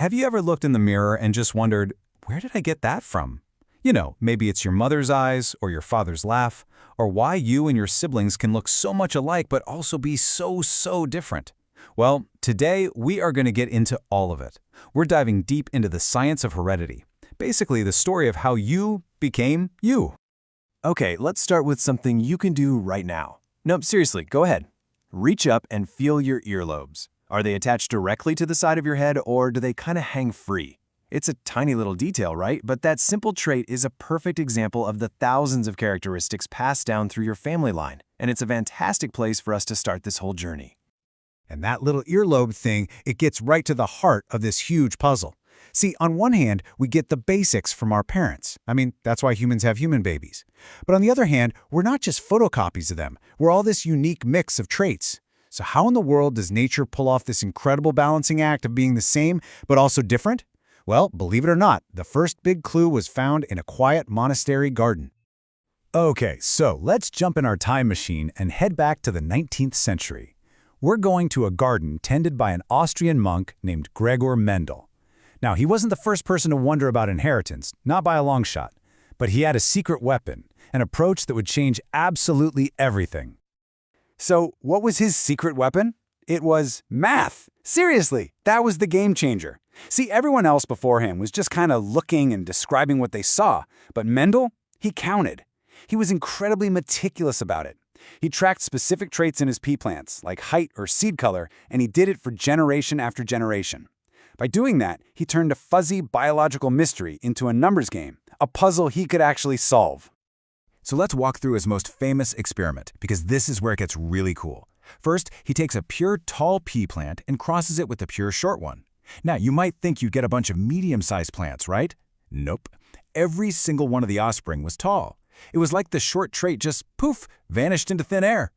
Have you ever looked in the mirror and just wondered, where did I get that from? Maybe it's your mother's eyes or your father's laugh, or why you and your siblings can look so much alike but also be so different. Well, today we are going to get into all of it. We're diving deep into the science of heredity, basically the story of how you became you. Okay, let's start with something you can do right now. Nope, seriously, go ahead. Reach up and feel your earlobes. Are they attached directly to the side of your head, or do they kind of hang free? It's a tiny little detail, right? But that simple trait is a perfect example of the thousands of characteristics passed down through your family line, and it's a fantastic place for us to start this whole journey. And that little earlobe thing, it gets right to the heart of this huge puzzle. See, on one hand, we get the basics from our parents. That's why humans have human babies. But on the other hand, we're not just photocopies of them. We're all this unique mix of traits. So how in the world does nature pull off this incredible balancing act of being the same, but also different? Well, believe it or not, the first big clue was found in a quiet monastery garden. Okay, so let's jump in our time machine and head back to the 19th century. We're going to a garden tended by an Austrian monk named Gregor Mendel. Now, he wasn't the first person to wonder about inheritance, not by a long shot, but he had a secret weapon, an approach that would change absolutely everything. So, what was his secret weapon? It was math. Seriously, that was the game changer. See, everyone else before him was just kind of looking and describing what they saw, but Mendel, he counted. He was incredibly meticulous about it. He tracked specific traits in his pea plants, like height or seed color, and he did it for generation after generation. By doing that, he turned a fuzzy biological mystery into a numbers game, a puzzle he could actually solve. So let's walk through his most famous experiment, because this is where it gets really cool. First, he takes a pure tall pea plant and crosses it with a pure short one. Now, you might think you'd get a bunch of medium-sized plants, right? Nope. Every single one of the offspring was tall. It was like the short trait just, poof, vanished into thin air.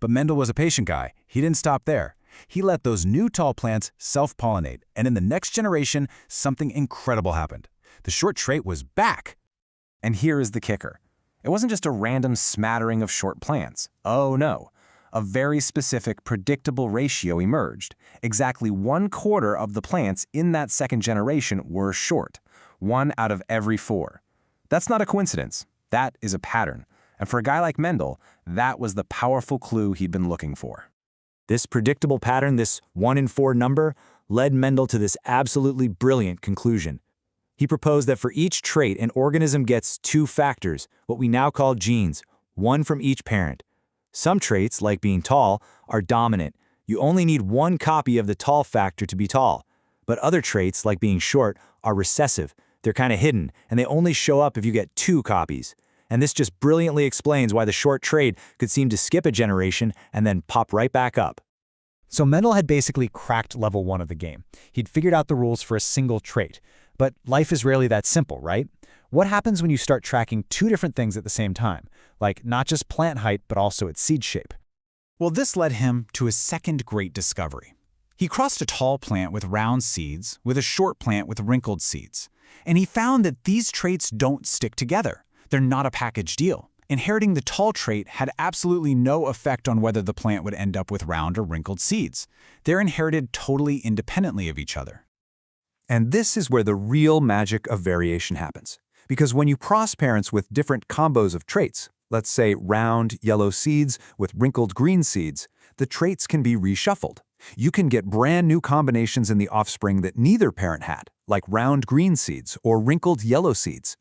But Mendel was a patient guy. He didn't stop there. He let those new tall plants self-pollinate, and in the next generation, something incredible happened. The short trait was back. And here is the kicker. It wasn't just a random smattering of short plants. Oh no. A very specific, predictable ratio emerged. Exactly 1/4 of the plants in that second generation were short. 1 out of every 4. That's not a coincidence. That is a pattern. And for a guy like Mendel, that was the powerful clue he'd been looking for. This predictable pattern, this 1 in 4 number, led Mendel to this absolutely brilliant conclusion. He proposed that for each trait, an organism gets 2 factors, what we now call genes, 1 from each parent. Some traits, like being tall, are dominant. You only need 1 copy of the tall factor to be tall. But other traits, like being short, are recessive. They're kind of hidden, and they only show up if you get 2 copies. And this just brilliantly explains why the short trait could seem to skip a generation and then pop right back up. So Mendel had basically cracked level 1 of the game. He'd figured out the rules for a single trait. But life is rarely that simple, right? What happens when you start tracking 2 different things at the same time? Like not just plant height, but also its seed shape. Well, this led him to his second great discovery. He crossed a tall plant with round seeds with a short plant with wrinkled seeds. And he found that these traits don't stick together. They're not a package deal. Inheriting the tall trait had absolutely no effect on whether the plant would end up with round or wrinkled seeds. They're inherited totally independently of each other. And this is where the real magic of variation happens. Because when you cross parents with different combos of traits, let's say round yellow seeds with wrinkled green seeds, the traits can be reshuffled. You can get brand new combinations in the offspring that neither parent had, like round green seeds or wrinkled yellow seeds.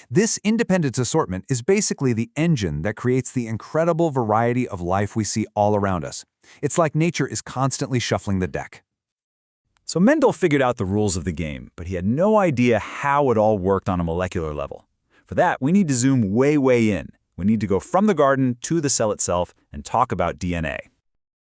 This independent assortment is basically the engine that creates the incredible variety of life we see all around us. It's like nature is constantly shuffling the deck. So Mendel figured out the rules of the game, but he had no idea how it all worked on a molecular level. For that, we need to zoom way in. We need to go from the garden to the cell itself and talk about DNA.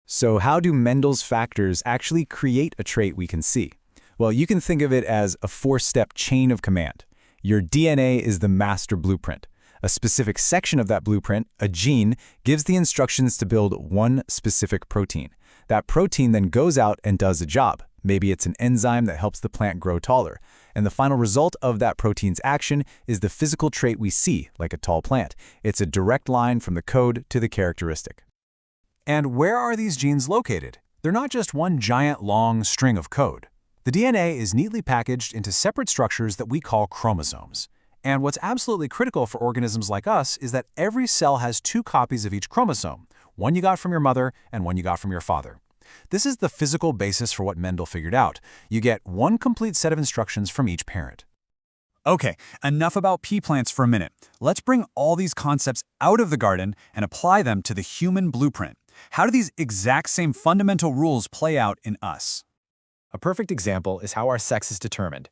So how do Mendel's factors actually create a trait we can see? Well, you can think of it as a 4-step chain of command. Your DNA is the master blueprint. A specific section of that blueprint, a gene, gives the instructions to build one specific protein. That protein then goes out and does a job. Maybe it's an enzyme that helps the plant grow taller. And the final result of that protein's action is the physical trait we see, like a tall plant. It's a direct line from the code to the characteristic. And where are these genes located? They're not just one giant long string of code. The The DNA is neatly packaged into separate structures that we call chromosomes. And what's absolutely critical for organisms like us is that every cell has 2 copies of each chromosome, one you got from your mother and one you got from your father. This is the physical basis for what Mendel figured out. You get one complete set of instructions from each parent. Okay, enough about pea plants for a minute. Let's bring all these concepts out of the garden and apply them to the human blueprint. How do these exact same fundamental rules play out in us? A perfect example is how our sex is determined.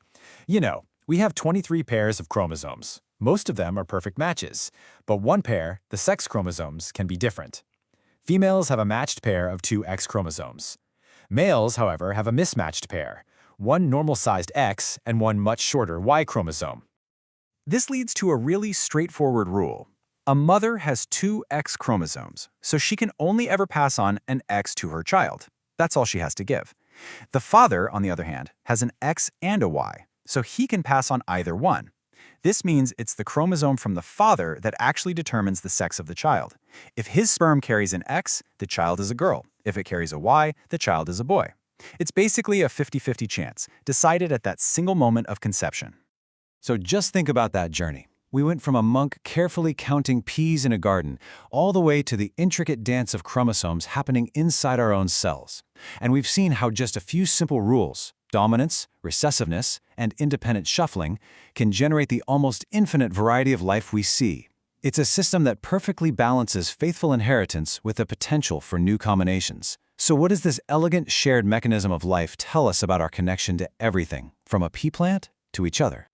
You know, we have 23 pairs of chromosomes. Most of them are perfect matches, but one pair, the sex chromosomes, can be different. Females have a matched pair of 2 X chromosomes. Males, however, have a mismatched pair, one normal-sized X and one much shorter Y chromosome. This leads to a really straightforward rule. A mother has 2 X chromosomes, so she can only ever pass on an X to her child. That's all she has to give. The father, on the other hand, has an X and a Y, so he can pass on either one. This means it's the chromosome from the father that actually determines the sex of the child. If his sperm carries an X, the child is a girl. If it carries a Y, the child is a boy. It's basically a 50-50 chance, decided at that single moment of conception. So just think about that journey. We went from a monk carefully counting peas in a garden all the way to the intricate dance of chromosomes happening inside our own cells. And we've seen how just a few simple rules, dominance, recessiveness, and independent shuffling, can generate the almost infinite variety of life we see. It's a system that perfectly balances faithful inheritance with the potential for new combinations. So what does this elegant shared mechanism of life tell us about our connection to everything, from a pea plant to each other?